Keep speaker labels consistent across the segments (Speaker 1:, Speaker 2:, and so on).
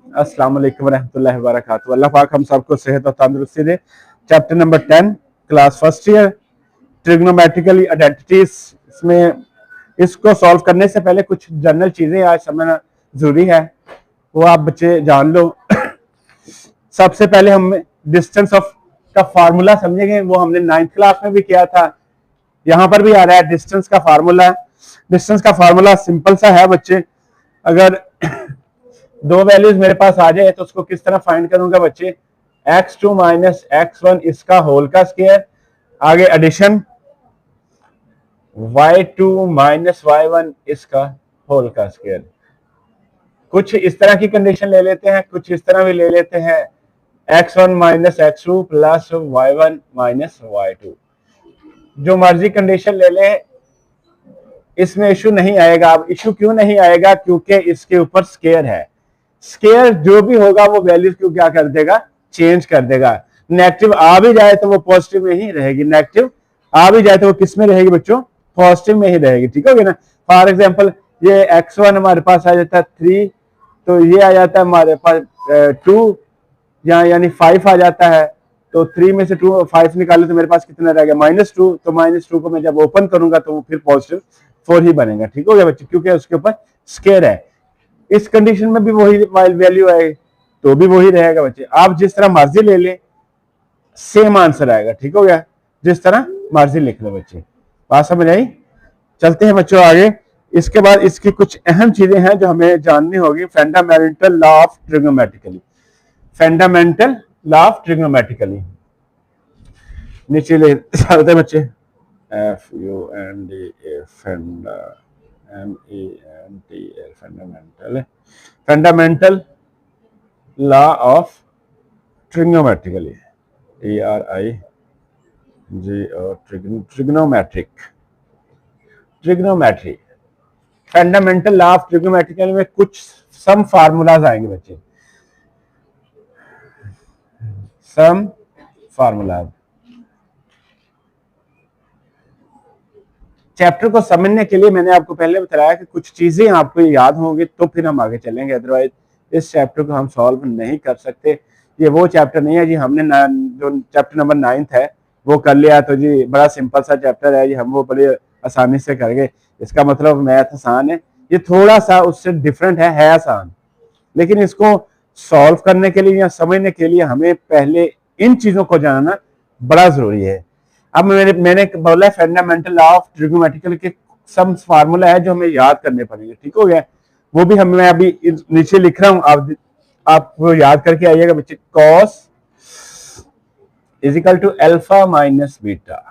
Speaker 1: अस्सलाम वालेकुम रहमतुल्लाहि व बरकातहू। अल्लाह पाक हम सबको सेहत और तंदुरुस्ती दे। Chapter number 10 class first year trigonometrical identities. इसमें इसको सॉल्व करने से पहले कुछ जनरल चीजें आज समझना जरूरी है, वो आप बच्चे जान लो। सबसे पहले हम डिस्टेंस ऑफ का फार्मूला समझेंगे, वो हमने 9th क्लास में भी किया था, यहां पर भी आ रहा है डिस्टेंस का फार्मूला। डिस्टेंस का फार्मूला सिंपल सा है बच्चे। अगर दो वैल्यूज मेरे पास आ जाए तो उसको किस तरह फाइंड करूंगा बच्चे, x2 माइनस x1 इसका होल का स्क्वायर, आगे एडिशन y2 माइनस y1 इसका होल का स्क्वायर। कुछ इस तरह की कंडीशन ले लेते हैं, कुछ इस तरह भी ले लेते हैं, x1 minus x2 plus y1 minus y2। जो मर्जी कंडीशन ले ले, इसमें इशू नहीं आएगा। अब इशू क्यों नहीं आएगा, क्योंकि इसके ऊपर स्क्वायर है। स्क्वायर जो भी होगा वो वैल्यूज को क्या कर देगा, चेंज कर देगा। नेगेटिव आ भी जाए तो वो पॉजिटिव में ही रहेगी, नेगेटिव आ भी जाए तो वो किस में रहेगी बच्चों, पॉजिटिव में ही रहेगी। ठीक हो गया ना। फॉर एग्जांपल ये x1 हमारे पास आ जाता है 3, तो ये आ जाता है हमारे पास 2 यानी 5 आ जाता है। तो 3 में से 2 5 निकाले तो मेरे पास कितना रह गया, -2। तो -2 को मैं जब ओपन करूंगा तो वो फिर पॉजिटिव 4 ही बनेगा। ठीक हो गया बच्चे, क्योंकि उसके ऊपर स्क्वायर है। इस कंडीशन में भी वही वैल्यू आए तो भी वही रहेगा बच्चे। आप जिस तरह मर्जी ले ले, सेम आंसर आएगा। ठीक हो गया, जिस तरह मर्जी लिख लो बच्चे। बात समझ आई। चलते हैं बच्चों आगे। इसके बाद इसकी कुछ अहम चीजें हैं जो हमें जाननी होगी। Fundamental law of trigonometrically, fundamental law of trigonometrically नीचे ले चलते बच्चे। FUNDA fundamental, fundamental law of trigonometrically, trigonometric, trigonometry. Fundamental law of trigonometrical में कुछ सम फार्मूलाज आएंगे बच्चे, सम फार्मूलाज। चैप्टर को समझने के लिए मैंने आपको पहले बताया कि कुछ चीजें आपको याद होंगी तो फिर हम आगे चलेंगे, अदरवाइज इस चैप्टर को हम सॉल्व नहीं कर सकते। ये वो चैप्टर नहीं है जी, हमने जो चैप्टर नंबर 9th है वो कर लिया तो जी बड़ा सिंपल सा चैप्टर है जी, हम वो बड़े आसानी से कर गए, इसका मतलब मैथ आसान है। ये थोड़ा सा उससे डिफरेंट है आसान, लेकिन इसको सॉल्व करने के लिए या समझने के लिए हमें पहले इन चीजों को जानना बड़ा जरूरी है। अब मैंने बोला फंडामेंटल लॉ ऑफ ट्रिग्नोमेट्रिकल के सम फार्मूला है जो हमें याद करने पड़ेंगे। ठीक हो गया, वो भी मैं अभी नीचे लिख रहा हूं, आप वो याद करके आइएगा बच्चे। Cos is equal to alpha minus beta.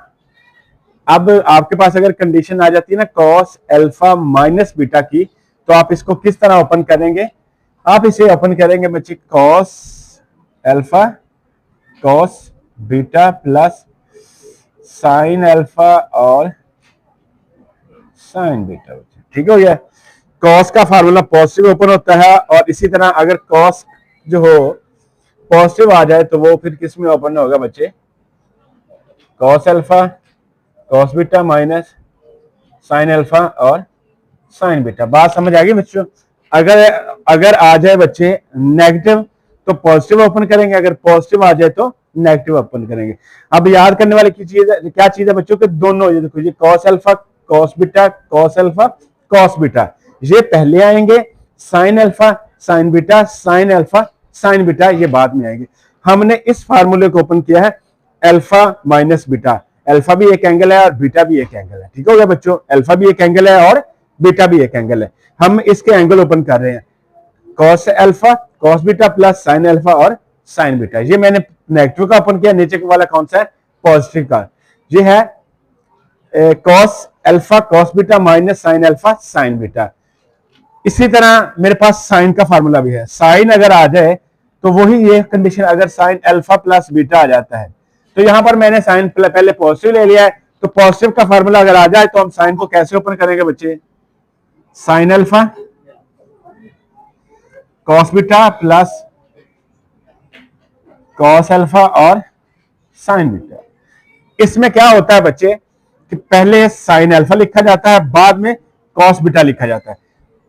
Speaker 1: अब आपके पास अगर कंडीशन आ जाती है ना कॉस अल्फा माइनस बीटा की, तो आप इसको किस तरह ओपन करेंगे, आप इसे ओपन करेंगे बच्चे cos alpha cos beta plus sine alpha और साइन बीटा। ठीक हो गया। कॉस का फार्मूला पॉजिटिव ओपन होता है, और इसी तरह अगर कॉस जो हो पॉजिटिव आ जाए तो वो फिर किस में ओपन होगा बच्चे, cos alpha cos beta minus sine alpha और साइन बीटा। बात समझ आ गई बच्चों। अगर आ जाए बच्चे नेगेटिव तो पॉजिटिव ओपन करेंगे, अगर पॉजिटिव आ जाए तो नेगेटिव ओपन करेंगे। अब याद करने वाली की चीज है, क्या चीज है बच्चों के दोनों, ये देखो ये cos alpha cos beta cos alpha cos beta ये पहले आएंगे, sine alpha sign beta sine alpha sign beta ये बाद में आएंगे। हमने इस फार्मूले को ओपन किया है अल्फा माइनस बीटा। अल्फा भी एक एंगल है और बीटा भी एक एंगल है। ठीक हो गया बच्चों, अल्फा भी एक एंगल है और बीटा भी एक एंगल है। हम इसके एंगल ओपन कर रहे हैं, cos alpha cos beta plus sine alpha और साइन बीटा। ये मैंने नेगेटिव का ओपन किया, नीचे वाला कौन सा है, पॉजिटिव का। ये है cos alpha cos beta minus sine alpha sign beta. इसी तरह मेरे पास साइन का फार्मूला भी है। साइन अगर आ जाए तो वही ये कंडीशन, अगर साइन अल्फा प्लस बीटा आ जाता है तो यहां पर मैंने साइन पहले पॉजिटिव ले लिया है, तो पॉजिटिव का फार्मूला अगर आ जाए तो हम साइन को कैसे ओपन करेंगे बच्चे, sine alpha cos beta plus cos alpha और साइन बीटा। इसमें क्या होता है बच्चे, कि पहले साइन अल्फा लिखा जाता है, बाद में कॉस बीटा लिखा जाता है,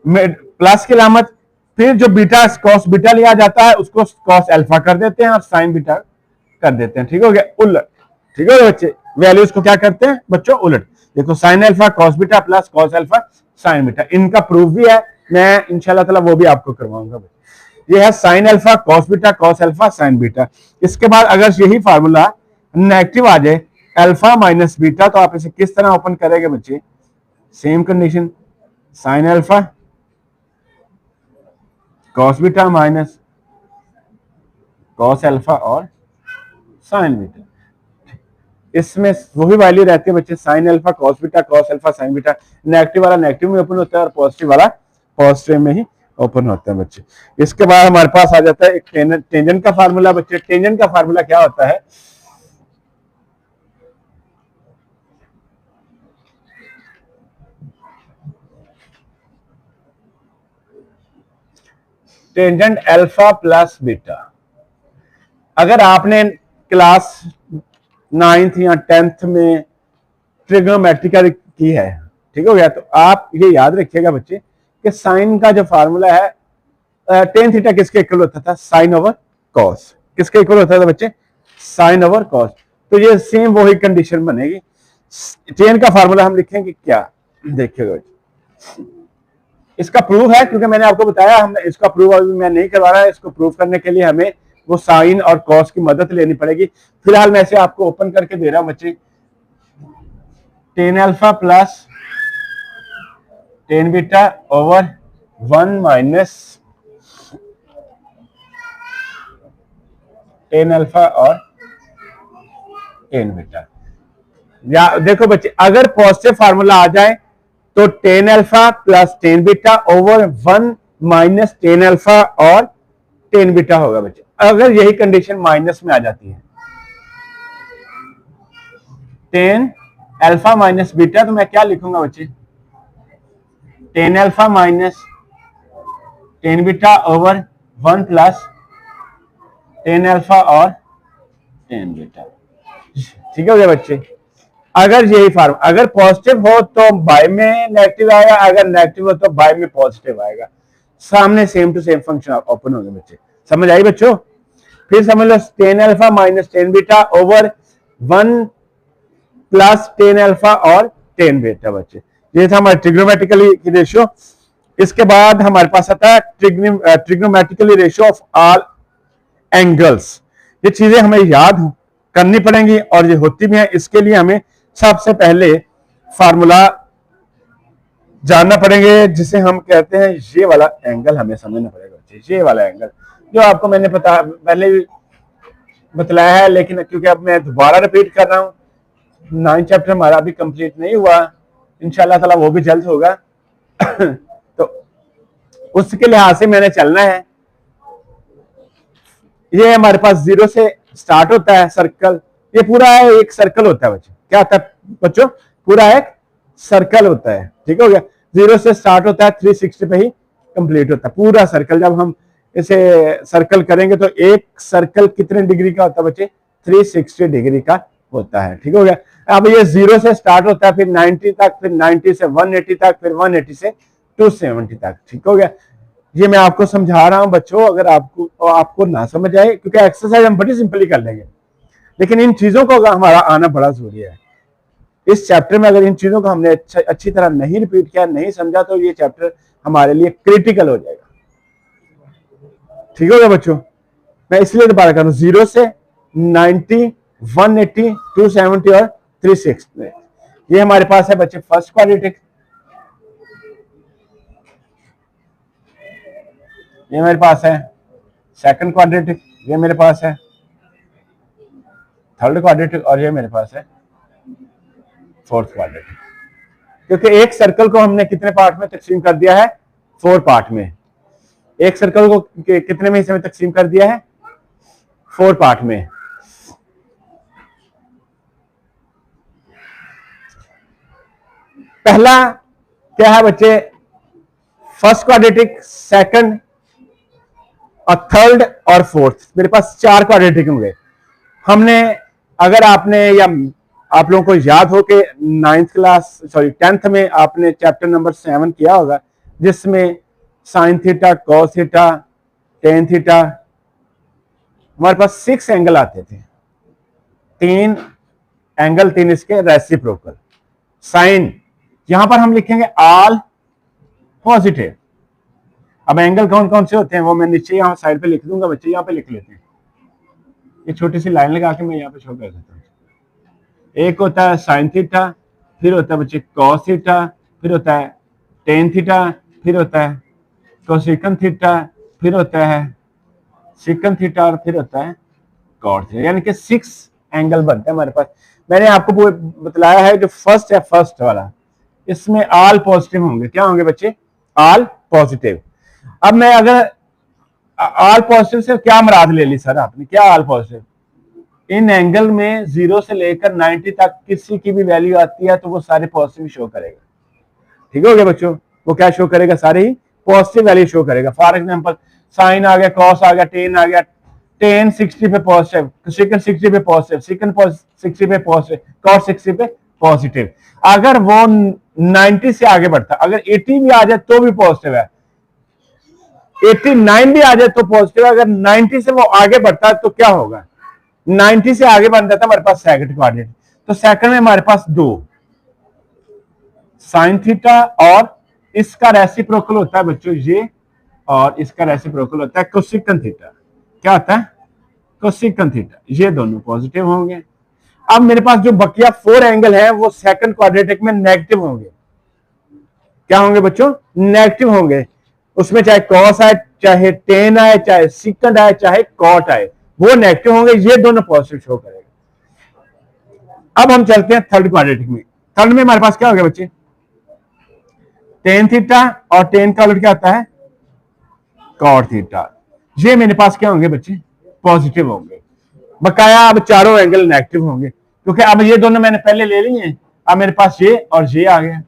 Speaker 1: प्लस की अलामत, फिर जो बीटा कॉस बीटा लिया जाता है उसको कॉस अल्फा कर देते हैं और साइन बीटा कर देते हैं। ठीक हो गया, उलट। ठीक है बच्चे, वैल्यूज को क्या करते हैं बच्चों, उलट। देखो sine alpha cos beta plus cos alpha sign beta, इनका प्रूफ भी है, मैं इंशाल्लाह ताला वो भी आपको करवाऊंगा। ये है sine alpha cos beta cos alpha sign beta. इसके बाद अगर यही फार्मूला नेगेटिव आ जाए, अल्फा माइनस बीटा, तो आप इसे किस तरह ओपन करेंगे बच्चे, same condition, sine alpha cos beta minus cos alpha और साइन बीटा। इसमें वही वैल्यू रहती है बच्चे, sine alpha cos beta cos alpha sign beta. Negative वाला नेगेटिव में ओपन होता है और पॉजिटिव वाला पॉजिटिव में ही ओपन होता है बच्चे। इसके बाद हमारे पास आ जाता है एक टेंजेंट का फार्मूला बच्चे। टेंजेंट का फार्मूला क्या होता है, टेंजेंट अल्फा प्लस बीटा। अगर आपने क्लास 9th या 10th में ट्रिग्नोमेट्रिक की है, ठीक हो गया, तो आप ये याद रखिएगा बच्चे कि साइन का जो फार्मूला है, टेन थीटा किसके इक्वल होता था, साइन ओवर कॉस। किसके इक्वल होता था बच्चे, साइन ओवर कॉस। तो ये सेम वही कंडीशन बनेगी। टेन का फार्मूला हम लिखेंगे क्या, देखिएगा बच्चे, इसका प्रूफ है, क्योंकि मैंने आपको बताया, हमने इसका प्रूफ अभी मैं नहीं करवा रहा है। इसको प्रूफ करने के लिए हमें वो साइन और कॉस की मदद लेनी पड़ेगी। फिलहाल मैं इसे आपको ओपन करके दे रहा हूं बच्चे, tan alpha plus ten beta over 1 minus ten alpha और टेन बीटा। या देखो बच्चे, अगर पॉजिटिव फार्मूला आ जाए तो tan alpha plus ten beta over 1 minus ten alpha और टेन बीटा होगा बच्चे। अगर यही कंडीशन माइनस में आ जाती है, टेन अल्फा माइनस बीटा, तो मैं क्या लिखूंगा बच्चे, ten alpha minus tan beta over 1 plus tan alpha और टेन बीटा। ठीक हो गया बच्चे। अगर यही फार्म, अगर पॉजिटिव हो तो बाय में नेगेटिव आएगा, अगर नेगेटिव हो तो बाय में पॉजिटिव आएगा। सामने same to same function open होंगे बच्चे। समझ आई बच्चों? फिर समझ लो, tan alpha minus tan beta over 1 plus tan alpha और टेन बीटा बच्चे। ये था हमारे ट्रिग्नोमेट्रिकली की रेशियो। इसके बाद हमारे पास आता है ट्रिग्नोमेट्रिकली रेशियो ऑफ ऑल एंगल्स। ये चीजें हमें याद करनी पड़ेंगी और ये होती भी है। इसके लिए हमें सबसे पहले फार्मूला जानना पड़ेंगे, जिसे हम कहते हैं, ये वाला एंगल हमें समझना पड़ेगा बच्चे। ये वाला एंगल जो आपको मैंने पहले भी बतलाया है, लेकिन क्योंकि अब मैं दोबारा रिपीट कर रहा हूं, 9th चैप्टर हमारा अभी कंप्लीट नहीं हुआ, इंशाल्लाह ताला वो भी जल्द होगा। तो उसके लिहाज से मैंने चलना है। ये हमारे पास 0 से स्टार्ट होता है सर्कल, ये पूरा एक सर्कल होता है बच्चों। क्या होता है बच्चों? पूरा एक सर्कल होता है। ठीक हो गया, 0 से स्टार्ट होता है, 360 पे ही कंप्लीट होता है पूरा सर्कल। जब हम इसे सर्कल करेंगे तो एक सर्कल कितने डिग्री का होता है बच्चे? 360 डिग्री का होता है। ठीक हो गया। अब ये 0 से स्टार्ट होता है, फिर 90 तक, फिर 90 से 180 तक, फिर 180 से 270 तक। ठीक हो गया। ये मैं आपको समझा रहा हूं बच्चों, अगर आपको ना समझ आए, क्योंकि एक्सरसाइज हम बड़ी सिंपली कर लेंगे, लेकिन इन चीजों को हमारा आना बड़ा जरूरी है। इस चैप्टर में अगर इन चीजों को हमने अच्छी तरह नहीं रिपीट किया, नहीं समझा, तो ये चैप्टर हमारे लिए क्रिटिकल हो जाएगा। ठीक हो गया बच्चों? मैं इसलिए दोबारा कर रहा हूं, 0 से 90, 180, 270 और 360। ये हमारे पास है बच्चे फर्स्ट क्वाड्रेटिक, ये मेरे पास है सेकंड क्वाड्रेटिक, ये मेरे पास है थर्ड क्वाड्रेटिक, और ये मेरे पास है फोर्थ क्वाड्रेटिक। क्योंकि एक सर्कल को हमने कितने पार्ट में तकसीम कर दिया है? 4 पार्ट में। एक सर्कल को कितने में हिस्से में तकसीम कर दिया है? 4 पार्ट में। पहला क्या है बच्चे? फर्स्ट क्वाड्रेटिक, सेकंड और थर्ड और फोर्थ। मेरे पास 4 क्वाड्रेटिक होंगे। हमने, अगर आपने, या आप लोगों को याद हो कि 10th में आपने चैप्टर नंबर 7 किया होगा, जिसमें sine theta, cos theta, tan theta, हमारे पास 6 एंगल आते थे, 3 एंगल, 3 इसके रेसिप्रोकल। साइन यहां पर हम लिखेंगे ऑल पॉजिटिव। अब एंगल कौन कौन से होते हैं वो मैं नीचे यहां साइड पे लिख दूंगा, बच्चे यहां पे लिख लेते हैं, ये छोटी सी लाइन लगा के मैं यहां पे शो कर देता हूं। एक होता है साइन थीटा, फिर होता है बच्चे कॉस थीटा, फिर होता है टेन थीटा, फिर होता है कोसेकन थीटा, फिर होता है सेकन थीटा, और फिर होता है कॉट थीटा। यानी कि 6 एंगल बनते हैं हमारे पास। मैंने आपको बतलाया है जो फर्स्ट है, फर्स्ट वाला, इसमें ऑल पॉजिटिव होंगे। क्या होंगे बच्चे? All positive. अब मैं अगर ऑल पॉजिटिव से क्या मुराद ले ली सर आपने? क्या ऑल पॉजिटिव? इन एंगल में 0 से लेकर 90 तक किसी की भी वैल्यू आती है तो वो सारे पॉजिटिव शो करेगा। ठीक हो गया बच्चों? वो क्या शो करेगा? सारे ही पॉजिटिव वैल्यू शो करेगा। फॉर एग्जांपल साइन आ गया, कॉस आ गया, टेन आ गया, टेन 60 पे पॉजिटिव, सेकंड 60 पे पॉजिटिव, सेकंड 60 पे पॉजिटिव, कॉस 60 पे पॉजिटिव। अगर वो 90 से आगे बढ़ता, अगर 80 भी आ जाए तो भी पॉजिटिव है, 89 भी आ जाए तो पॉजिटिव है। अगर 90 से वो आगे बढ़ता है तो क्या होगा? 90 से आगे बन जाता है हमारे पास सेकंड क्वाड्रेंट। तो सेकंड में हमारे पास 2 साइन थीटा, और इसका रेसिप्रोकल होता है बच्चों ये, और इसका रेसिप्रोकल होता है कोसेकन थीटा। क्या होता है? कोसेकन थीटा। ये दोनों पॉजिटिव होंगे। अब मेरे पास जो बकिया 4 एंगल है वो सेकंड क्वाड्रेटिक में नेगेटिव होंगे। क्या होंगे बच्चों? नेगेटिव होंगे। उसमें चाहे कॉस आए, चाहे टेन आए, चाहे सेकंड आए, चाहे कॉट आए, वो नेगेटिव होंगे। ये दोनों पॉजिटिव शो करेगा। अब हम चलते हैं थर्ड क्वाड्रेटिक में। थर्ड में हमारे पास क्या हो गया बच्चे? टेन थीटा, और टेन का उलट क्या होता है? Cot theta. ये मेरे पास क्या होंगे बच्चे? पॉजिटिव होंगे। बकाया अब चारों एंगल नेगेटिव होंगे, क्योंकि अब ये दोनों मैंने पहले ले लिए हैं। अब मेरे पास ये और ये आ गया।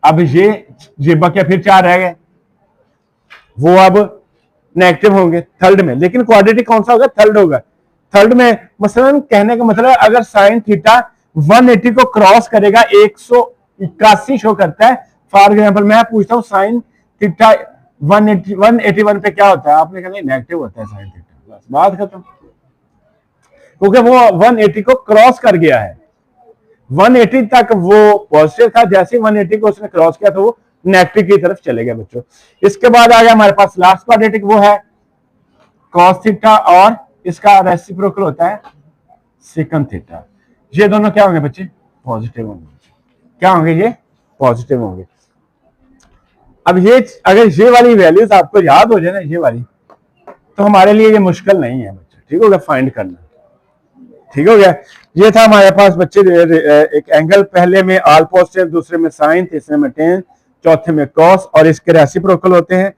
Speaker 1: अब ये बकिया फिर 4 रह गए, वो अब नेगेटिव होंगे थर्ड में। लेकिन क्वाड्रेटिक कौन सा होगा? थर्ड होगा। थर्ड में मसलन कहने का मतलब अगर साइन थीटा 180 को क्रॉस करेगा, 181 शो करता है। फॉर एग्जांपल मैं पूछता हूं साइन थीटा 181 पे क्या होता है? आपने कहा नहीं नेगेटिव होता है साइन थीटा, बस बात खत्म। क्योंकि वो 180 को क्रॉस कर गया है। 180 तक वो पॉजिटिव था, जैसे ही 180 को उसने क्रॉस किया तो वो नेगेटिव की तरफ चले गए बच्चों। इसके बाद आ गया हमारे पास लास्ट क्वाड्रेटिक, वो है कॉस थीटा, और इसका रेसिप्रोकल होता है सेकंड थीटा। ये दोनों क्या होंगे बच्चे? पॉजिटिव होंगे। क्या होंगे? ये पॉजिटिव होंगे। अब ये अगर ये वाली वैल्यूज आपको याद हो जाए ना, ये वाली, तो हमारे लिए ये मुश्किल नहीं है बच्चे। ठीक हो गया? फाइंड करना। ठीक हो गया? ये था हमारे पास बच्चे एक एंगल, पहले में ऑल पॉजिटिव, दूसरे में साइन, तीसरे में टेन, चौथे में कॉस, और इसके रेसिप्रोकल होते हैं।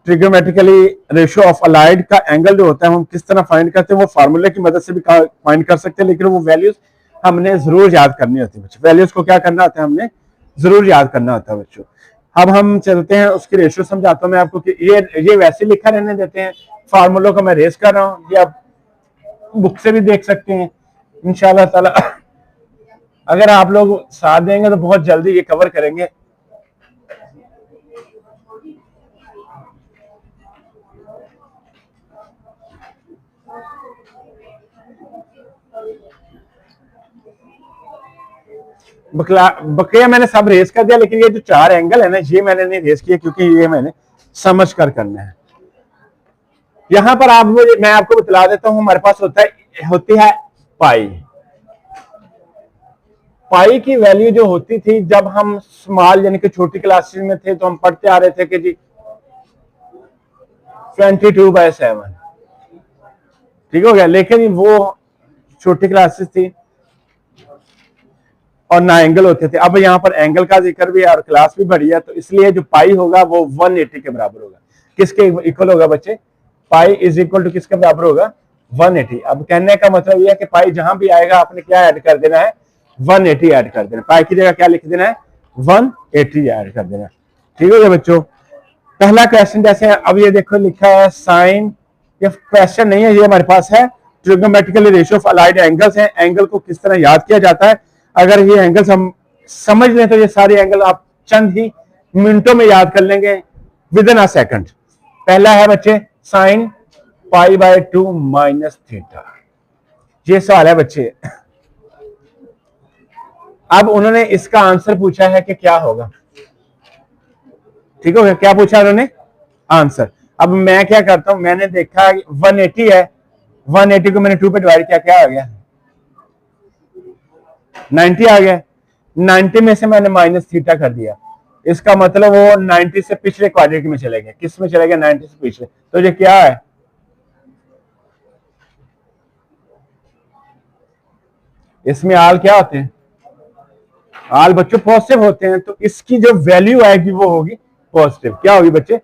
Speaker 1: ट्रिग्नोमेट्रिकली रेशियो ऑफ अलाइड का एंगल जो होता है हम किस तरह फाइंड करते हैं, वो फार्मूले की मदद से भी फाइंड कर सकते हैं, लेकिन वो वैल्यूज हमने जरूर याद करनी होती है बच्चों। वैल्यूज को क्या करना होता है? हमने जरूर याद करना होता है बच्चों। अब हम चलते हैं, उसकी रेशियो समझाता हूं मैं आपको कि ये वैसे लिखा रहने देते हैं, फार्मूलों को मैं रेस कर रहा हूं, ये आप बुक से भी देख सकते हैं इंशाल्लाह ताला। अगर आप लोग साथ देंगे तो बहुत जल्दी ये कवर करेंगे। बकिया मैंने सब रेस कर दिया, लेकिन ये जो 4 एंगल है ना, ये मैंने नहीं रेस किया, क्योंकि ये मैंने समझ कर करना है। यहां पर मैं आपको बतला देता हूं, हमारे पास होती है पाई। पाई की वैल्यू जो होती थी जब हम स्मॉल यानी कि छोटी क्लासेस में थे, तो हम पढ़ते आ रहे थे कि जी 22/7। ठीक हो गया? लेकिन वो छोटी क्लासेस थी और ना एंगल होते थे। अब यहाँ पर एंगल का जिक्र भी है और क्लास भी बढ़ी है, तो इसलिए जो पाई होगा वो 180 के बराबर होगा। किसके इक्वल होगा बच्चे? पाई इज इक्वल टू किसके बराबर होगा? 180। अब कहने का मतलब यह है कि पाई जहां भी आएगा आपने क्या ऐड कर देना है? 180 ऐड कर देना। पाई की जगह क्या लिख देना है? 180 ऐड कर देना। ठीक हो गया बच्चों? पहला क्वेश्चन जैसे अब ये देखो लिखा है साइन, ये क्वेश्चन नहीं है, ये हमारे पास है ट्रिग्नोमेट्रिकली रेशियो ऑफ अलाइड एंगल्स हैं, एंगल को किस तरह याद किया जाता है। अगर ये एंगल्स हम समझ लें तो ये सारे एंगल आप चंद ही मिनटों में याद कर लेंगे, विद इन अ सेकंड। पहला है बच्चे साइन π/2 माइनस थीटा, ये सवाल है बच्चे। अब उन्होंने इसका आंसर पूछा है कि क्या होगा, ठीक हो गया, क्या पूछा उन्होंने आंसर। अब मैं क्या करता हूं, मैंने देखा 180 है, 180 को मैंने 2 पे डिवाइड किया, क्या आ गया 90 आ गया। 90 में से मैंने माइनस थीटा कर दिया, इसका मतलब वो 90 से पिछले क्वाड्रेटिक में चले गए। किस में चले गए 90 से पिछले, तो ये क्या है, इसमें आल क्या होते हैं, आल बच्चों पॉजिटिव होते हैं, तो इसकी जो वैल्यू आएगी वो होगी पॉजिटिव। क्या होगी बच्चे,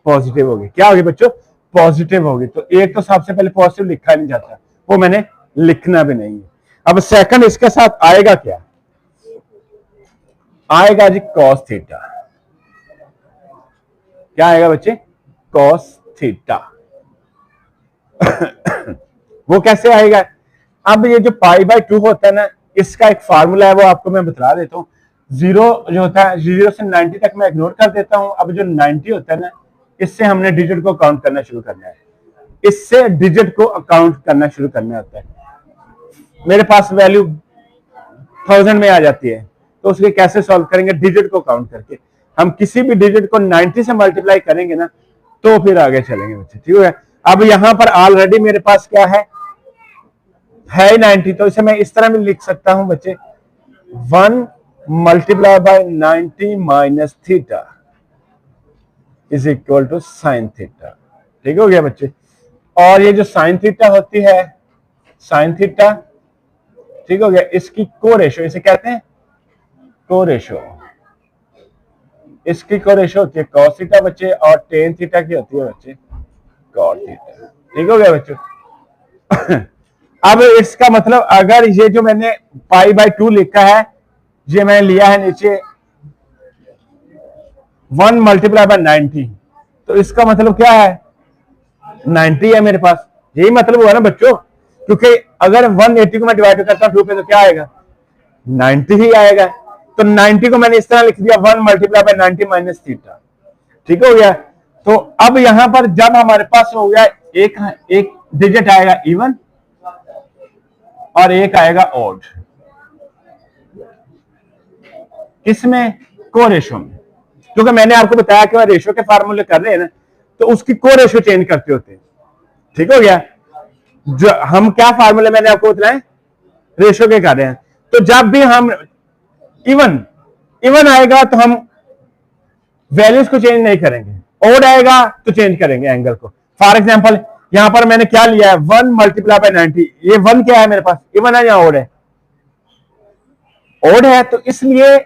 Speaker 1: पॉजिटिव होगी। क्या होगी बच्चों, पॉजिटिव होगी। तो एक तो सबसे पहले पॉजिटिव लिखा नहीं जाता, वो मैंने लिखना भी नहीं है। अब सेकंड इसके साथ आएगा क्या, आएगा जी कॉस थीटा। क्या आएगा बच्चे, कॉस थीटा। वो कैसे आएगा, अब ये जो π/2 होता है ना, इसका एक फार्मूला है, वो आपको मैं बता देता हूँ। 0 जो होता है 0 से 90 तक मैं इग्नोर कर देता हूं। अब जो 90 होता है ना, इससे हमने डिजिट को काउंट करना शुरू करना है, इससे डिजिट को काउंट करना शुरू करना होता है। मेरे पास वैल्यू 1000 में आ जाती है, तो उसके कैसे सॉल्व करेंगे, डिजिट को काउंट करके। हम किसी भी डिजिट को 90 से मल्टीप्लाई करेंगे ना, तो फिर आगे चलेंगे बच्चे, ठीक है। अब यहां पर ऑलरेडी मेरे पास क्या है 90, तो इसे मैं इस तरह भी लिख सकता हूं बच्चे, 1 multiply by 90 minus theta is equal to sine theta. ठीक हो गया बच्चे। और ये जो साइन थीटा होती है, साइन थीटा, ठीक हो गया, इसकी को रेशो इसे कहते हैं को रेशो, इसकी को रेशो होती है कॉस थीटा बच्चे, और टेन थीटा की होती है बच्चे कॉट थीटा। ठीक हो गया बच्चों। अब इसका मतलब अगर ये जो मैंने π/2 लिखा है, ये मैंने लिया है नीचे 1 मल्टीप्लाई बाय 90, तो इसका मतलब क्या है 90 है मेरे पास। यही मतलब हुआ ना बच्चों, क्योंकि अगर 180 को मैं डिवाइड करता हूं 2 पे तो क्या आएगा 90 ही आएगा। तो 90 को मैंने इस तरह लिख दिया 1 मल्टीप्लाई बाय 90 माइनस थीटा। ठीक हो गया। तो अब यहां पर जब हमारे पास हो गया एक डिजिट आएगा इवन और एक आएगा ऑड, किसमें को रेशो में, क्योंकि मैंने आपको बताया कि रेशो के फार्मूले कर रहे हैं ना, तो उसकी को रेशो चेंज करते होते हैं। ठीक हो गया। जो हम क्या फार्मूले मैंने आपको बताया रेशो के कर रहे हैं, तो जब भी हम इवन आएगा तो हम वैल्यूज को चेंज नहीं करेंगे, ऑड आएगा तो चेंज करेंगे एंगल को। फॉर एग्जांपल यहां पर मैंने क्या लिया है 1 मल्टीप्लाई बाय 90, ये 1 क्या है मेरे पास, इवन है या ऑड है, ऑड है, तो इसलिए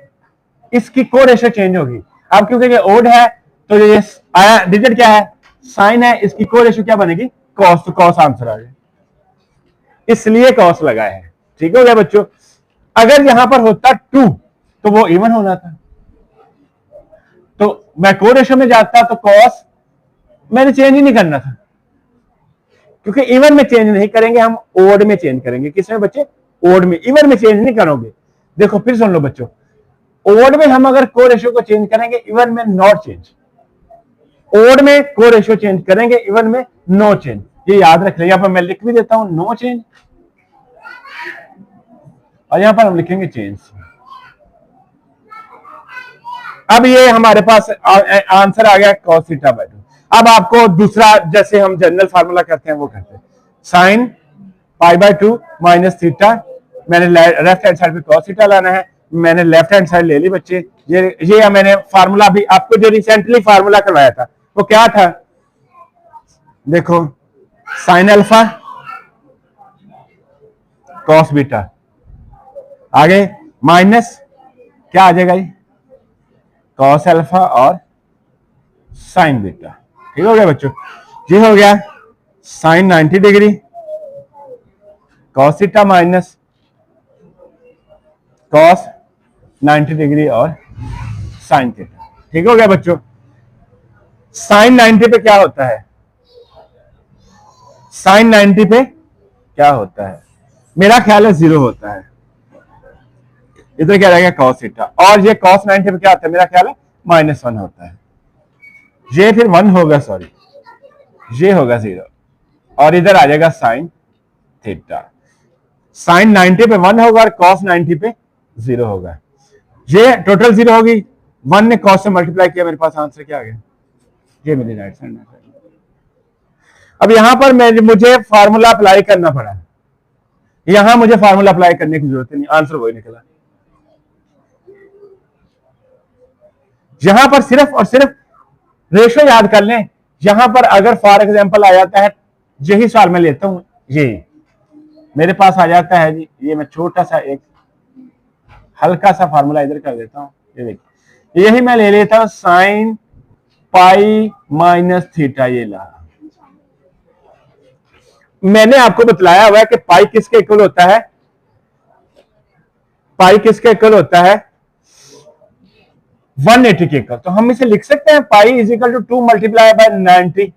Speaker 1: इसकी को रेशो चेंज होगी। अब क्योंकि ये ऑड है तो ये आया डिजिट क्या है साइन है, इसकी को रेशो क्या बनेगी कॉस, तो कॉस आंसर आ गया, इसलिए कॉस लगाया है। ठीक हो गया बच्चों। अगर यहां पर होता 2 तो वो इवन होना था, तो मैं को रेशो में जाता तो कॉस मैंने चेंज ही नहीं करना था, क्योंकि इवन में चेंज नहीं करेंगे, हम ओड में चेंज करेंगे। किसमें बच्चे, ओड में, इवन में चेंज नहीं करोगे। देखो फिर सुन लो बच्चों, ओड में हम अगर को रेशो को चेंज करेंगे, इवन में नॉट चेंज, ओड में को रेशो चेंज करेंगे, इवन में नो चेंज। ये याद रख लें, यहां पर मैं लिख भी देता हूं नो चेंज, और यहां पर हम लिखेंगे चेंज। अब ये हमारे पास आंसर आ गया cos थीटा बाय 2। अब आपको दूसरा जैसे हम जनरल फार्मूला करते हैं वो करते हैं, साइन π/2 माइनस थीटा, मैंने लेफ्ट हैंड साइड पे cos थीटा लाना है, मैंने लेफ्ट हैंड साइड ले ली बच्चे। ये मैंने फार्मूला भी आपको जो रिसेंटली फार्मूला करवाया था वो क्या था, देखो साइन अल्फा cos बीटा, आगे माइनस क्या आ जाएगा ये cos अल्फा और साइन बीटा। ठीक हो गया बच्चों। ये हो गया sine 90 degree cos theta minus cos 90 degree और साइन थीटा। ठीक हो गया बच्चों। साइन 90 पे क्या होता है, साइन 90 पे क्या होता है, मेरा ख्याल है 0 होता है। इधर क्या रहेगा cos थीटा, और ये cos 90 पे क्या आता है, मेरा ख्याल है -1 होता है। ये फिर 1 होगा, सॉरी ये होगा 0, और इधर आ जाएगा sin थीटा। sin 90 पे 1 होगा और cos 90 पे 0 होगा। ये टोटल 0 होगी, 1 ने cos से मल्टीप्लाई किया, मेरे पास आंसर क्या आ गया, ये मेरी राइट साइड। अब यहां पर मुझे फार्मूला अप्लाई करना पड़ा, यहां मुझे फार्मूला अप्लाई करने की जरूरत नहीं, आंसर वही निकला। यहां पर सिर्फ और सिर्फ रेशो याद कर लें। यहां पर अगर फॉर एग्जांपल आ जाता है, यही सवाल मैं लेता हूं, ये मेरे पास आ जाता है जी, ये मैं छोटा सा एक हल्का सा फार्मूला इधर कर देता हूं, ये देखिए, यही मैं ले लेता हूं साइन पाई माइनस थीटा। ये ला, मैंने आपको बतलाया हुआ है कि पाई किसके इक्वल होता है, पाई किसके इक्वल होता है, 180 के इक्वल। तो हम इसे लिख सकते हैं pi is equal to 2 multiply by 90,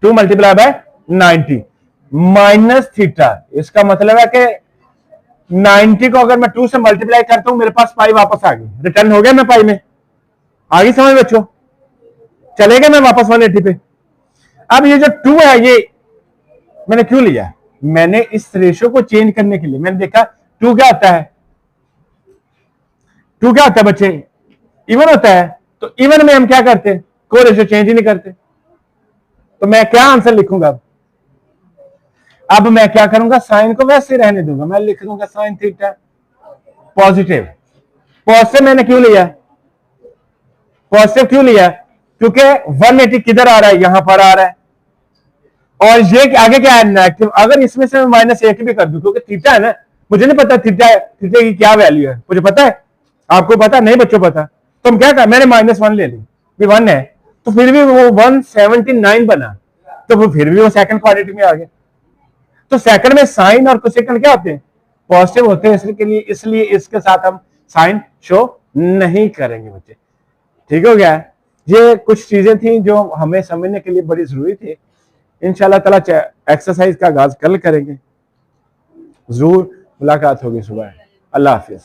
Speaker 1: 2 multiply by 90 minus theta. इसका मतलब है कि 90 को अगर मैं 2 से मल्टीप्लाई करता हूं, मेरे पास पाई वापस आ गई, रिटर्न हो गया मैं पाई में, आ गई समझ बच्चों, चलेगा मैं वापस 180 पे। अब ये जो 2 है, ये मैंने क्यों लिया, मैंने इस रेशियो को चेंज करने के लिए, मैंने देखा 2 क्या आता है, 2 क्या होता है बच्चे, इवन होता है। तो इवन में हम क्या करते हैं, कोई रेशियो चेंज ही नहीं करते। तो मैं क्या आंसर लिखूंगा, अब मैं क्या करूंगा, साइन को वैसे रहने दूंगा, मैं लिख दूंगा साइन थीटा पॉजिटिव। पॉजिटिव मैंने क्यों लिया, पॉजिटिव क्यों लिया, क्योंकि 180 किधर आ रहा है, यहां पर आ रहा है, और ये आगे क्या है नेगेटिव। अगर इसमें से मैं -1 भी कर दूं, क्योंकि थीटा है ना, मुझे नहीं पता थीटा की क्या वैल्यू है, मुझे पता है, आपको पता नहीं बच्चों पता, तो हम क्या कर, मैंने -1 ले ली, 1 है, तो फिर भी वो 179 बना, तो फिर भी वो सेकंड क्वाड्रेटिक में आ गया। तो सेकंड में साइन और कोसेकंड क्या होते हैं, पॉजिटिव होते हैं, इसलिए इसके साथ हम साइन शो नहीं करेंगे बच्चे। ठीक हो गया, ये कुछ चीजें थी जो हमें समझने के लिए बड़ी जरूरी थी। इंशाल्लाह ताला एक्सरसाइज का आगाज कल करेंगे, जरूर मुलाकात होगी सुबह। अल्लाह हाफिज।